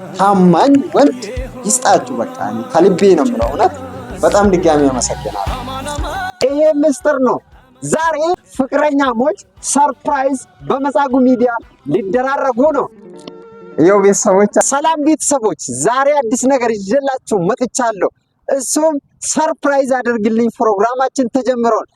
ታማኝ ወንድ ይስጣችሁ። በቃ ከልቤ ነው የምለው። እውነት በጣም ድጋሚ አመሰግናለሁ። ይሄ ምስጢር ነው። ዛሬ ፍቅረኛሞች ሰርፕራይዝ በመጻጉ ሚዲያ ሊደራረጉ ነው። ይኸው ቤተሰቦች፣ ሰላም ቤተሰቦች፣ ዛሬ አዲስ ነገር ይዤላችሁ መጥቻለሁ። እሱም ሰርፕራይዝ አድርግልኝ ፕሮግራማችን ተጀምሯል።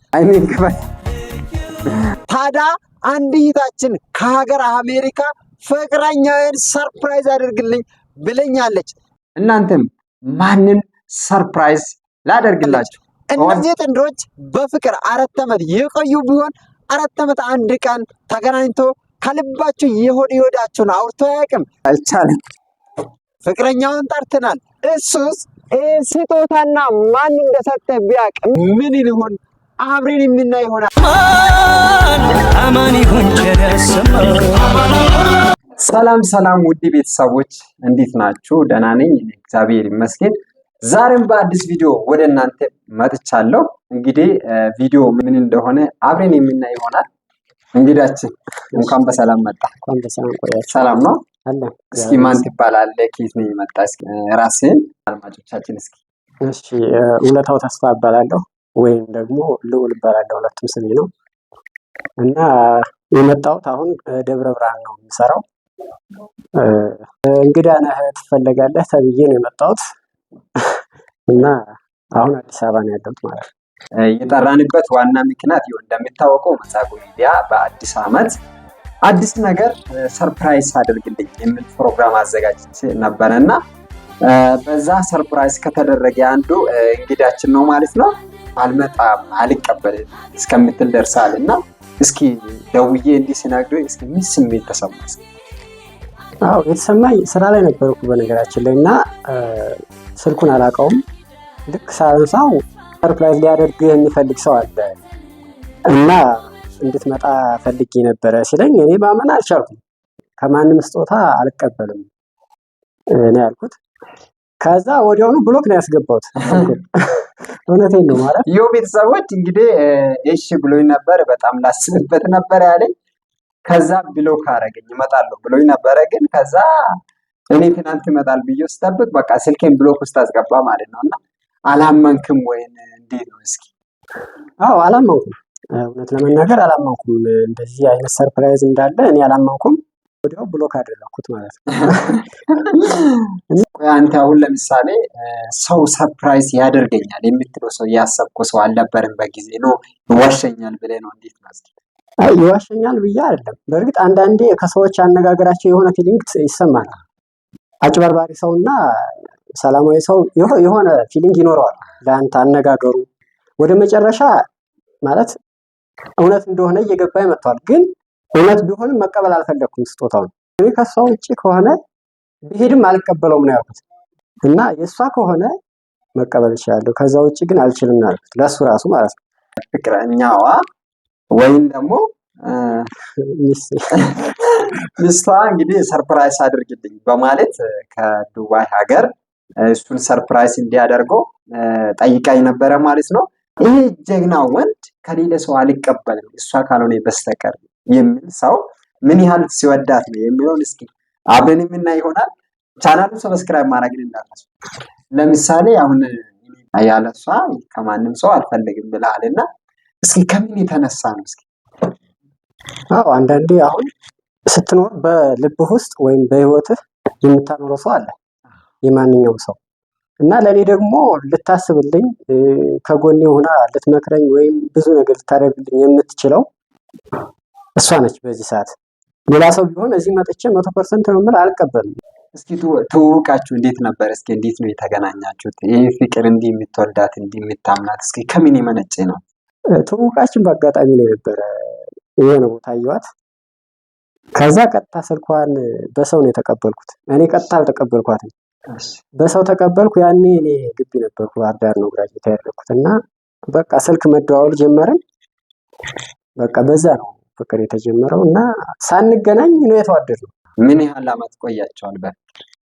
ታዲያ አንድ እህታችን ከሀገር አሜሪካ ፍቅረኛዬን ሰርፕራይዝ አድርግልኝ ብለኛለች። እናንተም ማንን ሰርፕራይዝ ላደርግላችሁ? እነዚህ ጥንዶች በፍቅር 4 ዓመት የቆዩ ቢሆን 4 ዓመት አንድ ቀን ተገናኝቶ ከልባችሁ የሆዳችሁን አውርቶ አያውቅም። አልቻለም። ፍቅረኛውን ጠርተናል። እሱስ ስጦታና ማን እንደሰጠ ቢያውቅ ምን ይሆን? አብረን የምናይ ይሆናል። አማን ይሁን ሰላም ሰላም፣ ውድ ቤተሰቦች እንዴት ናችሁ? ደህና ነኝ፣ እግዚአብሔር ይመስገን። ዛሬም በአዲስ ቪዲዮ ወደ እናንተ መጥቻለሁ። እንግዲህ ቪዲዮ ምን እንደሆነ አብረን የምናይ ይሆናል። እንግዳችን እንኳን በሰላም መጣ። እንኳን በሰላም ቆያችሁ። ሰላም ነው አለ። እስኪ ማን ትባላለህ? ከየት ነው የመጣ? እስኪ ራስህን አድማጮቻችን እስኪ። እሺ፣ ውለታው ተስፋ እባላለሁ ወይም ደግሞ ልዑል እባላለሁ። ሁለቱም ስሜ ነው እና የመጣሁት አሁን ደብረ ብርሃን ነው የምሰራው። እንግዳ ነህ ትፈለጋለህ ተብዬ ነው የመጣሁት እና አሁን አዲስ አበባ ነው ያለሁት ማለት ነው። የጠራንበት ዋና ምክንያት ይኸው እንደሚታወቀው መጻጉ ሚዲያ በአዲስ ዓመት አዲስ ነገር ሰርፕራይዝ አድርግልኝ የሚል ፕሮግራም አዘጋጅቼ ነበረና በዛ ሰርፕራይዝ ከተደረገ አንዱ እንግዳችን ነው ማለት ነው። አልመጣም አልቀበልም እስከምትል ደርሳል እና እስኪ ደውዬ እንዲህ ሲናግረኝ እስኪ ምን ስሜት ተሰማህ? አዎ የተሰማኝ ስራ ላይ ነበርኩ በነገራችን ላይ እና ስልኩን አላውቀውም። ልክ ሳነሳው ሰርፕራይዝ ሊያደርግ የሚፈልግ ሰው አለ እና እንድትመጣ ፈልጌ ነበረ ሲለኝ እኔ ባመን አልቻልኩም። ከማንም ስጦታ አልቀበልም እኔ ያልኩት። ከዛ ወዲያውኑ ብሎክ ነው ያስገባሁት። እውነቴን ነው ማለት ይኸው ቤተሰቦች እንግዲህ እሺ ብሎኝ ነበር። በጣም ላስብበት ነበር ያለኝ። ከዛ ብሎክ አደረገኝ። እመጣለሁ ብሎኝ ነበረ ግን ከዛ እኔ ትናንት ይመጣል ብዬ ስጠብቅ በቃ ስልኬን ብሎክ ውስጥ አስገባ ማለት ነው። እና አላመንክም ወይን እንዴት ነው እስኪ? አዎ አላመንኩም። እውነት ለመናገር አላመንኩም። እንደዚህ አይነት ሰርፕራይዝ እንዳለ እኔ አላመንኩም። ወዲያው ብሎክ አደረኩት ማለት ነው። አንተ አሁን ለምሳሌ ሰው ሰርፕራይዝ ያደርገኛል የምትለው ሰው ያሰብከው ሰው አልነበረም በጊዜ ነው ይዋሸኛል ብለህ ነው? እንዴት ነው እስኪ? አይ ይዋሸኛል ብዬ አይደለም። በእርግጥ አንዳንዴ ከሰዎች አነጋገራቸው የሆነ ፊሊንግ ይሰማል። አጭበርባሪ ሰውና ሰላማዊ ሰው የሆነ ፊሊንግ ይኖረዋል ለአንተ አነጋገሩ። ወደ መጨረሻ ማለት እውነት እንደሆነ እየገባኝ መጥቷል። ግን እውነት ቢሆንም መቀበል አልፈለኩም ስጦታውን። እኔ ከሷ ውጪ ከሆነ ቢሄድም አልቀበለውም ነው ያልኩት እና የሷ ከሆነ መቀበል እችላለሁ፣ ከዛ ውጪ ግን አልችልም ነው ያልኩት ለሱ ራሱ ማለት ነው። ፍቅረኛዋ ወይም ደግሞ ሚስቷ እንግዲህ ሰርፕራይዝ አድርግልኝ በማለት ከዱባይ ሀገር እሱን ሰርፕራይዝ እንዲያደርገው ጠይቃኝ ነበረ ማለት ነው። ይሄ ጀግና ወንድ ከሌላ ሰው አልቀበልም እሷ ካልሆነ በስተቀር የሚል ሰው ምን ያህል ሲወዳት ነው የሚለውን እስኪ አብረን የምናይ ይሆናል። ቻናሉን ሰብስክራይብ ማድረግን እንዳትረሱ። ለምሳሌ አሁን ያለሷ ከማንም ሰው አልፈልግም ብለሃልና እስኪ ከምን የተነሳ ነው እስኪ? አዎ አንዳንዴ አሁን ስትኖር በልብህ ውስጥ ወይም በህይወትህ የምታኖረው ሰው አለ የማንኛውም ሰው እና ለኔ ደግሞ ልታስብልኝ ከጎኔ ሆና ልትመክረኝ ወይም ብዙ ነገር ልታደርግልኝ የምትችለው እሷ ነች በዚህ ሰዓት። ሌላ ሰው ቢሆን እዚህ መጥቼ 100% ነው የምልህ አልቀበልም። እስኪ ትውውቃችሁ እንዴት ነበር? እስኪ እንዴት ነው የተገናኛችሁት? ይሄ ፍቅር እንዲህ የምትወልዳት እንዲህ የምታምናት እስኪ ከምን የመነጨ ነው? ትውውቃችን በአጋጣሚ ነው የነበረ። የሆነ ቦታ አየኋት። ከዛ ቀጥታ ስልኳን በሰው ነው የተቀበልኩት። እኔ ቀጥታ አልተቀበልኳትም፣ በሰው ተቀበልኩ። ያኔ እኔ ግቢ ነበርኩ፣ ባህር ዳር ነው ግራጅዌት ያደረኩት እና በቃ ስልክ መደዋወል ጀመርን። በቃ በዛ ነው ፍቅር የተጀመረው እና ሳንገናኝ ነው የተዋደድነው። ምን ያህል ዓመት ቆያቸዋል?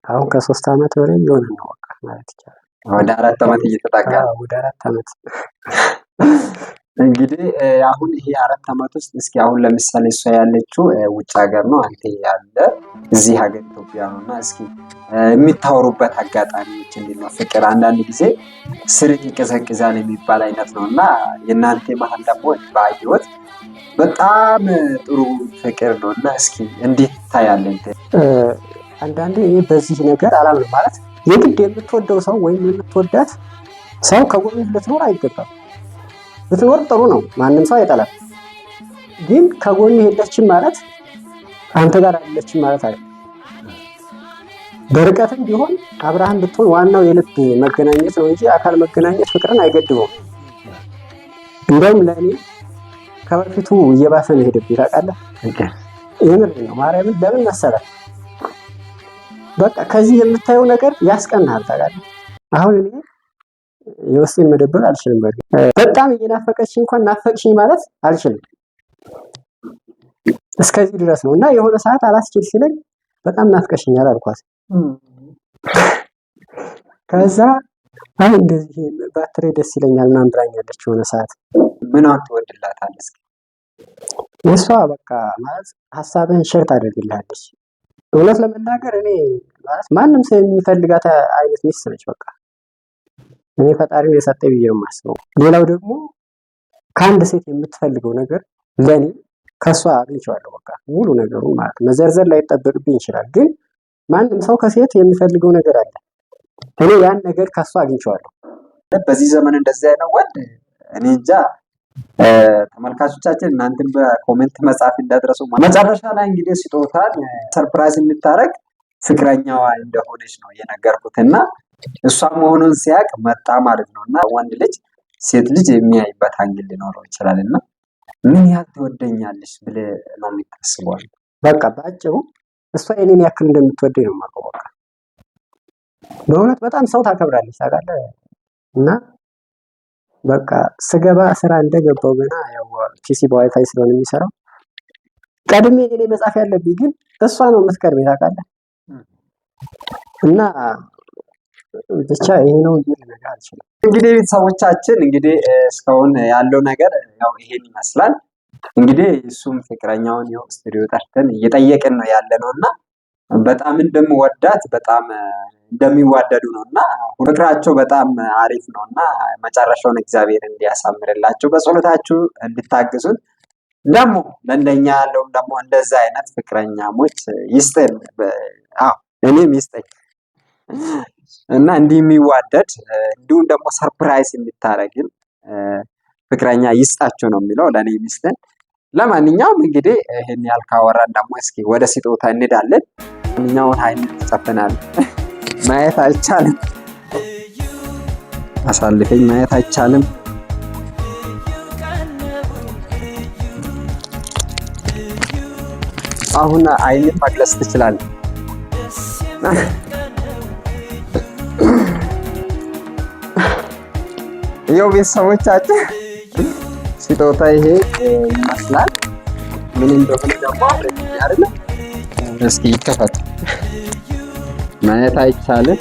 አሁን ከ3 ዓመት በላይ የሆነ ነው በቃ ማለት ይቻላል። ወደ 4 ዓመት እየተጠጋ ወደ 4 ዓመት እንግዲህ አሁን ይሄ 4 ዓመት ውስጥ እስኪ አሁን ለምሳሌ እሷ ያለችው ውጭ ሀገር ነው፣ አንተ ያለ እዚህ ሀገር ኢትዮጵያ ነው እና እስኪ የሚታወሩበት አጋጣሚዎች እንዴት ነው? ፍቅር አንዳንድ ጊዜ ስርቅ ይቀዘቅዛል የሚባል አይነት ነው እና የእናንተ መሀል ደግሞ ባየሁት በጣም ጥሩ ፍቅር ነው እና እስኪ እንዴት ታያለን? አንዳንዴ እኔ በዚህ ነገር አላምንም። ማለት የግድ የምትወደው ሰው ወይም የምትወዳት ሰው ከጎንህ ልትኖር አይገባም። ብትኖር ጥሩ ነው፣ ማንም ሰው አይጠላም። ግን ከጎንህ የለችም ማለት አንተ ጋር አይደለችም ማለት አይደለም። በርቀትም ቢሆን አብርሃም ብትሆን ዋናው የልብ መገናኘት ነው እንጂ አካል መገናኘት ፍቅርን አይገድበውም። እንደውም ለእኔ ከበፊቱ እየባሰ ነው ሄደብኝ። ታውቃለህ? የምር ነው ማርያምን። ለምን መሰለህ? በቃ ከዚህ የምታየው ነገር ያስቀናል። ታውቃለህ? አሁን እኔ የውስጤን መደበቅ አልችልም። በጣም እየናፈቀችኝ እንኳን ናፈቅሽኝ ማለት አልችልም። እስከዚህ ድረስ ነው እና የሆነ ሰዓት አላስችል ሲለኝ በጣም ናፍቀሽኛል አልኳት። ከዛ አይ እንደዚህ ባትሬ ደስ ይለኛል ምናምን ብላኛለች የሆነ ሰዓት። ምን ትወድላታለህ? የእሷ በቃ ማለት ሀሳብህን ሼር ታደርግልሃለች። እውነት ለመናገር እኔ ማለት ማንም ሰው የሚፈልጋት አይነት ሚስት ነች። በቃ እኔ ፈጣሪው የሰጠኝ ብዬ ነው የማስበው። ሌላው ደግሞ ከአንድ ሴት የምትፈልገው ነገር ለእኔ ከእሷ አግኝቼዋለሁ። በቃ ሙሉ ነገሩን ማለት መዘርዘር ላይ ይጠበቅብኝ ይችላል፣ ግን ማንም ሰው ከሴት የሚፈልገው ነገር አለ። እኔ ያን ነገር ከእሷ አግኝቼዋለሁ። በዚህ ዘመን እንደዚህ አይነት ወንድ እኔ እንጃ። ተመልካቾቻችን እናንተም በኮሜንት መጻፍ እንዳትረሱ። መጨረሻ ላይ እንግዲህ ስጦታን ሰርፕራይዝ የምታረግ ፍቅረኛዋ እንደሆነች ነው የነገርኩት እና እሷ መሆኑን ሲያቅ መጣ ማለት ነው። እና ወንድ ልጅ ሴት ልጅ የሚያይበት አንግል ሊኖረው ይችላል እና ምን ያህል ትወደኛለች ብለህ ነው የምታስበው? በቃ በአጭሩ እሷ የኔን ያክል እንደምትወደኝ ነው የማውቀው። በቃ በእውነት በጣም ሰው ታከብራለች ታውቃለህ። እና በቃ ስገባ ስራ እንደገባው ገና ያው ፒሲ በዋይፋይ ስለሆነ የሚሰራው ቀድሜ እኔ መጻፍ ያለብኝ ግን እሷ ነው የምትቀርበኝ ታውቃለህ። እና ብቻ ይሄ ነው ነገር አልችልም። እንግዲህ ቤተሰቦቻችን እንግዲህ እስካሁን ያለው ነገር ያው ይሄን ይመስላል። እንግዲህ እሱም ፍቅረኛውን ያው ስቱዲዮ ጠርተን እየጠየቅን ነው ያለ ነው እና በጣም እንደምወዳት በጣም እንደሚዋደዱ ነው እና ፍቅራቸው በጣም አሪፍ ነው እና መጨረሻውን እግዚአብሔር እንዲያሳምርላቸው በጸሎታችሁ እንድታግዙን ደግሞ ለእንደኛ ያለውም ደግሞ እንደዛ አይነት ፍቅረኛሞች ይስጠን። እኔም ይስጠኝ እና እንዲህ የሚዋደድ እንዲሁም ደግሞ ሰርፕራይዝ የሚታረግን ፍቅረኛ ይስጣቸው ነው የሚለው ለእኔ ሚስትን። ለማንኛውም እንግዲህ ይህን ያህል ካወራን ደግሞ እስኪ ወደ ስጦታ እንሄዳለን። ማንኛውን ሀይል ተጨፍናል ማየት አይቻልም፣ አሳልፈኝ ማየት አይቻልም። አሁን አይንን መግለጽ ትችላለህ። ይኸው ቤተሰቦቻችን ስጦታ ይሄ ይመስላል። ምን እንደሆነ ደግሞ አይደለ? እስኪ ይከፈት፣ ማየት አይቻልም።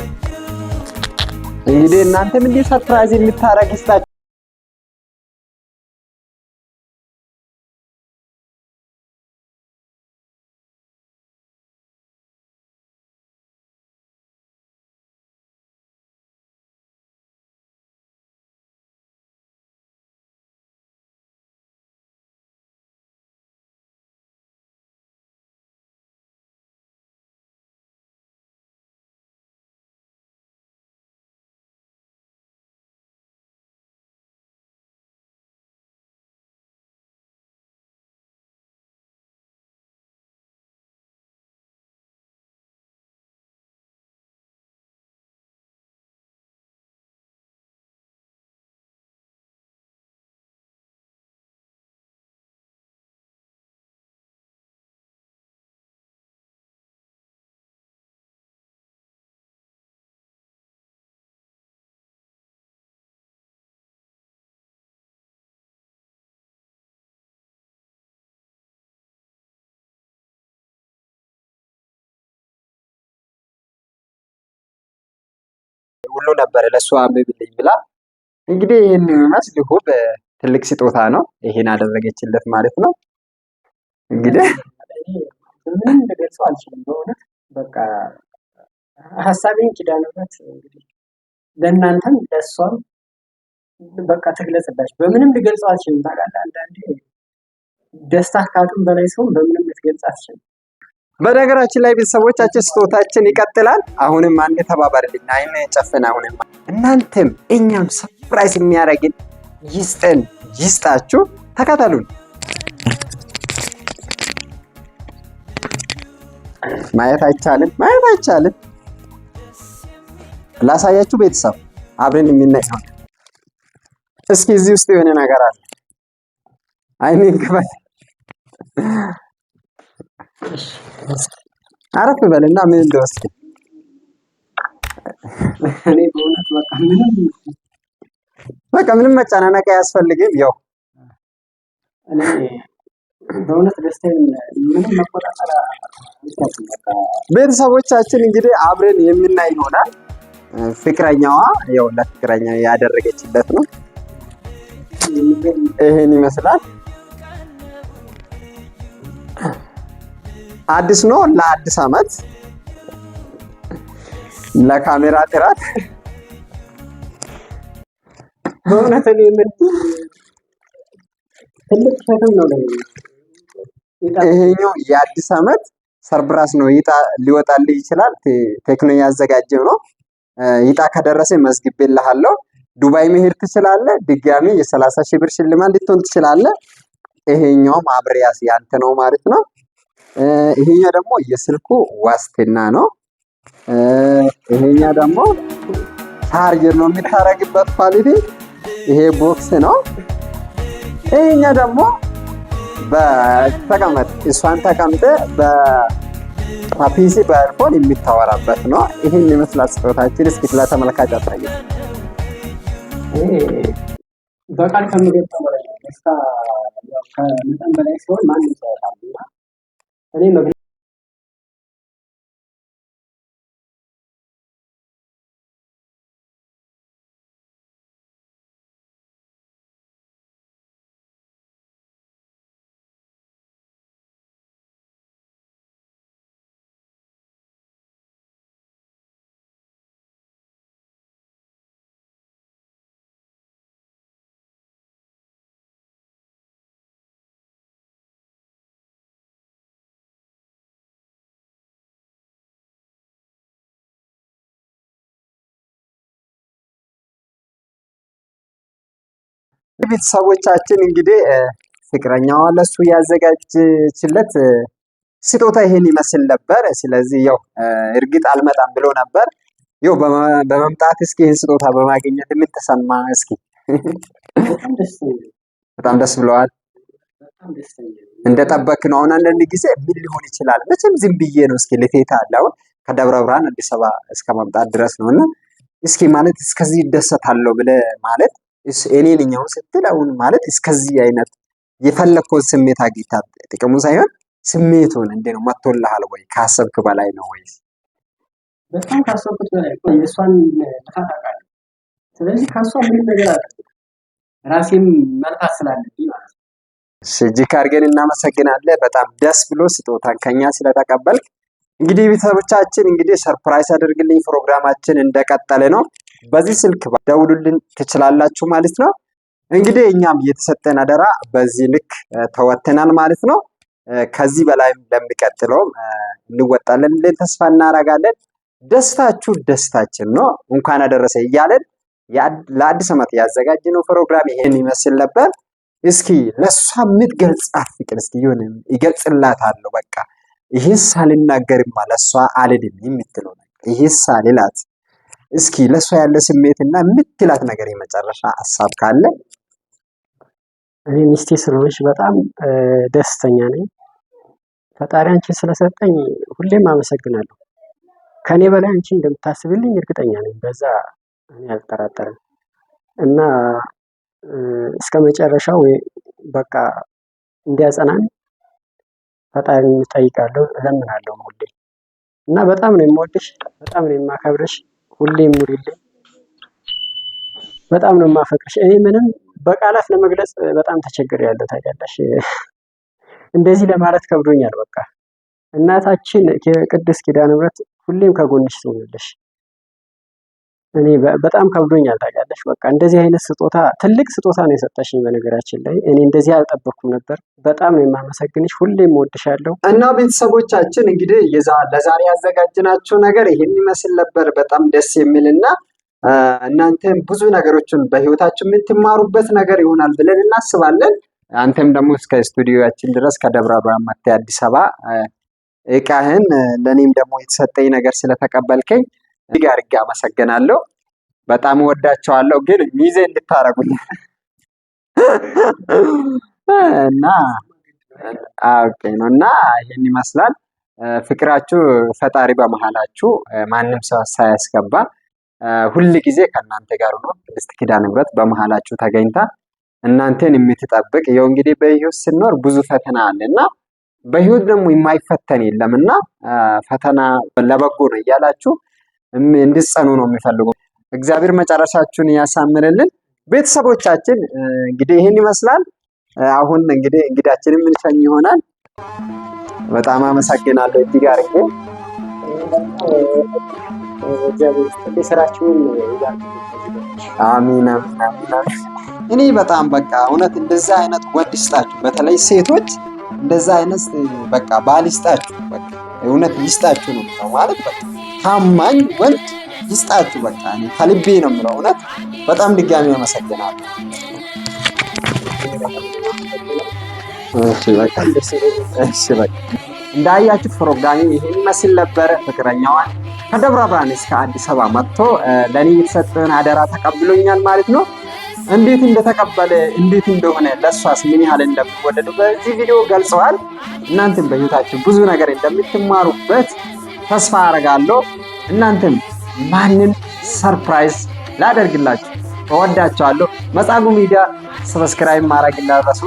እንግዲህ እናንተም እንዲህ ሰርፕራይዝ የምታረግ ይስጣችሁ። ሁሉ ነበር ለሷ አንብብልኝ ብላ እንግዲህ ይህን ይመስል ትልቅ ስጦታ ነው። ይሄን አደረገችለት ማለት ነው። እንግዲህ ምንም ልገልጸው አልችልም በእውነት በቃ ሀሳቤን ኪዳነ ምሕረት እንግዲህ ለእናንተም ለእሷም በቃ ትግለጽላችሁ። በምንም ልገልጸው አልችልም። ታውቃለህ አንዳንዴ ደስታ ከአቅም በላይ ሲሆን በምንም ልትገልጽ አትችልም። በነገራችን ላይ ቤተሰቦቻችን ስጦታችን ይቀጥላል። አሁንም አንድ ተባባሪልኝ አይን ጨፍን። አሁንም እናንተም እኛም ሰርፕራይዝ የሚያደርግን ይስጠን ይስጣችሁ። ተከተሉን። ማየት አይቻልም፣ ማየት አይቻልም። ላሳያችሁ ቤተሰብ አብረን የምናይ ነው። እስኪ እዚህ ውስጥ የሆነ ነገር አለ። አይኔን ክፈት። አረፍ በልና ምን እንደወስድ እኔ በእውነት በቃ ምንም መጨናነቅ አያስፈልግም። ያው እኔ በእውነት ደስታዬን ምንም መቆጣጠር ቤተሰቦቻችን እንግዲህ አብረን የምናይ ይሆናል። ፍቅረኛዋ ያው ለፍቅረኛው ያደረገችለት ነው። ይሄን ይመስላል። አዲስ ነው ለአዲስ ዓመት ለካሜራ ጥራት በእውነት እኔ ምን ትልቅ ሸክም ነው ለኔ። ይሄኛው የአዲስ ዓመት ሰርፕራይዝ ነው። ይጣ ሊወጣልህ ይችላል። ቴክኖ ያዘጋጀው ነው። ይጣ ከደረሰ መዝግቤልሃለሁ። ዱባይ መሄድ ትችላለህ። ድጋሚ የ30 ሺህ ብር ሽልማት ልትሆን ትችላለህ። ይሄኛውም አብሬያስ ያንተ ነው ማለት ነው። ይሄኛው ደግሞ የስልኩ ዋስትና ነው። ይሄኛ ደግሞ ቻርጀር ነው የምታረግበት ኳሊቲ። ይሄ ቦክስ ነው። ይሄኛ ደግሞ በተቀመጥ እሷን ተቀምጠ በፒሲ በኤርፎን የሚታወራበት ነው። ይሄን ይመስላል ስጦታችን። እስኪ ለተመልካች አሳየ። በቃል ከምገልጸው በላይ ደስታ ከመጠን በላይ ሲሆን ማንም ሰው ያውቃልና እኔ ቤተሰቦቻችን እንግዲህ ፍቅረኛዋ ለሱ ያዘጋጀችለት ስጦታ ይሄን ይመስል ነበር። ስለዚህ ያው እርግጥ አልመጣም ብሎ ነበር። ያው በመምጣት እስኪ ይሄን ስጦታ በማግኘት ምን ተሰማ? እስኪ በጣም ደስ ብለዋል። እንደጠበክ ነው። አሁን አንዳንድ ጊዜ ምን ሊሆን ይችላል መቼም ዝም ብዬ ነው እስኪ ልቴታ አለ አሁን ከደብረ ብርሃን አዲስ አበባ እስከ መምጣት ድረስ ነውና እስኪ ማለት እስከዚህ ይደሰታለሁ ብለህ ማለት እኔ ነኝ አሁን ስትል አሁን ማለት እስከዚህ አይነት የፈለግከውን ስሜት አግኝታ ጥቅሙ ሳይሆን ስሜቱን እንዴት ነው መጥቶልሃል ወይ? ካሰብክ በላይ ነው ወይስ? በጣም ካሰብኩት በላይ ነው። የእሷን ልፋት አውቃለሁ። ስለዚህ ከእሷ ምንም ነገር አለ ራሴም መልፋት ስላለብኝ ማለት ነው። እጅግ አድርገን እናመሰግናለን። በጣም ደስ ብሎ ስጦታን ከኛ ስለተቀበልክ። እንግዲህ ቤተሰቦቻችን እንግዲህ ሰርፕራይዝ አድርግልኝ ፕሮግራማችን እንደቀጠለ ነው። በዚህ ስልክ ደውሉልን ትችላላችሁ ማለት ነው። እንግዲህ እኛም የተሰጠን አደራ በዚህ ልክ ተወተናል ማለት ነው። ከዚህ በላይም ለሚቀጥለውም እንወጣለን ብለን ተስፋ እናደርጋለን። ደስታችሁ ደስታችን ነው። እንኳን አደረሰ እያለን ለአዲስ ዓመት ያዘጋጀነው ፕሮግራም ይሄን ይመስል ነበር። እስኪ ለሷ የምትገልጻት ፍቅር እስኪ ይሁን ይገልጽላታለሁ። በቃ ይሄስ አልናገርም ለሷ አልልም የምትለው ነገር ይሄስ አልላት። እስኪ ለሷ ያለ ስሜትና የምትላት ነገር የመጨረሻ ሀሳብ ካለ። እኔ ሚስቴ ስለሆነች በጣም ደስተኛ ነኝ። ፈጣሪ አንቺን ስለሰጠኝ ሁሌም አመሰግናለሁ። ከኔ በላይ አንቺ እንደምታስብልኝ እርግጠኛ ነኝ። በዛ እኔ አልጠራጠርም እና እስከ መጨረሻው በቃ እንዲያጸናን ፈጣሪ እጠይቃለሁ፣ እለምናለሁ ሁሌ እና በጣም ነው የምወድሽ፣ በጣም ነው የማከብርሽ። ሁሌም ኑሪልኝ። በጣም ነው የማፈቅርሽ። እኔ ምንም በቃላት ለመግለጽ በጣም ተቸግሬያለሁ ታውቂያለሽ። እንደዚህ ለማለት ከብዶኛል። በቃ እናታችን ቅድስት ኪዳነ ምሕረት ሁሌም ከጎንሽ ትሆንልሽ። እኔ በጣም ከብዶኛል ታውቂያለሽ። በቃ እንደዚህ አይነት ስጦታ ትልቅ ስጦታ ነው የሰጠሽኝ። በነገራችን ላይ እኔ እንደዚህ አልጠበቅኩም ነበር። በጣም ነው የማመሰግንሽ። ሁሌም እወድሻለሁ። እና ቤተሰቦቻችን እንግዲህ ለዛሬ ያዘጋጅናችሁ ነገር ይህን ይመስል ነበር። በጣም ደስ የሚልና እናንተም ብዙ ነገሮችን በህይወታችሁ የምትማሩበት ነገር ይሆናል ብለን እናስባለን። አንተም ደግሞ እስከ ስቱዲዮያችን ድረስ ከደብረ ብርሃን መጥተህ አዲስ አበባ እቃህን ለኔም ደግሞ የተሰጠኝ ነገር ስለተቀበልከኝ እጅግ አድርጌ አመሰግናለሁ። በጣም እወዳቸዋለሁ። ግን ሚዜ እንድታረጉኝ እና ኦኬ ነው። እና ይሄን ይመስላል ፍቅራችሁ። ፈጣሪ በመሃላችሁ ማንም ሰው ሳያስገባ ሁል ጊዜ ከእናንተ ጋር ሆኖ ቅድስት ኪዳነ ምሕረት በመሃላችሁ ተገኝታ እናንተን የምትጠብቅ ይኸው እንግዲህ በህይወት ስንኖር ብዙ ፈተና አለና በህይወት ደግሞ የማይፈተን የለምና ፈተና ለበጎ ነው እያላችሁ እንድትጸኑ ነው የሚፈልጉ። እግዚአብሔር መጨረሻችሁን ያሳምርልን። ቤተሰቦቻችን እንግዲህ ይህን ይመስላል። አሁን እንግዲህ እንግዳችንን የምንሸኝ ይሆናል። በጣም አመሰግናለሁ እጅግ አድርጌ። አሚን አሚን። እኔ በጣም በቃ እውነት እንደዛ አይነት ወንድ ይስጣችሁ። በተለይ ሴቶች እንደዛ አይነት በቃ ባል ይስጣችሁ። በቃ እውነት ይስጣችሁ ነው ማለት በቃ ታማኝ ወንድ ይስጣችሁ። በቃ እኔ ከልቤ ነው የምለው። እውነት በጣም ድጋሚ አመሰግናለሁ። እሺ በቃ እንዳያችሁት ፕሮግራሜ ይሄን ይመስል ነበረ። ፍቅረኛዋን ከደብረ ብርሃን እስከ አዲስ አበባ መጥቶ ለኔ የተሰጠን አደራ ተቀብሎኛል ማለት ነው። እንዴት እንደተቀበለ እንዴት እንደሆነ ለሷስ ምን ያህል እንደሚወደዱ በዚህ ቪዲዮ ገልጸዋል። እናንተም በህይወታችሁ ብዙ ነገር እንደምትማሩበት ተስፋ አደርጋለሁ። እናንተም ማንን ሰርፕራይዝ ላደርግላችሁ እወዳችኋለሁ። መጻጉዕ ሚዲያ ሰብስክራይብ ማድረግ እንዳትረሱ።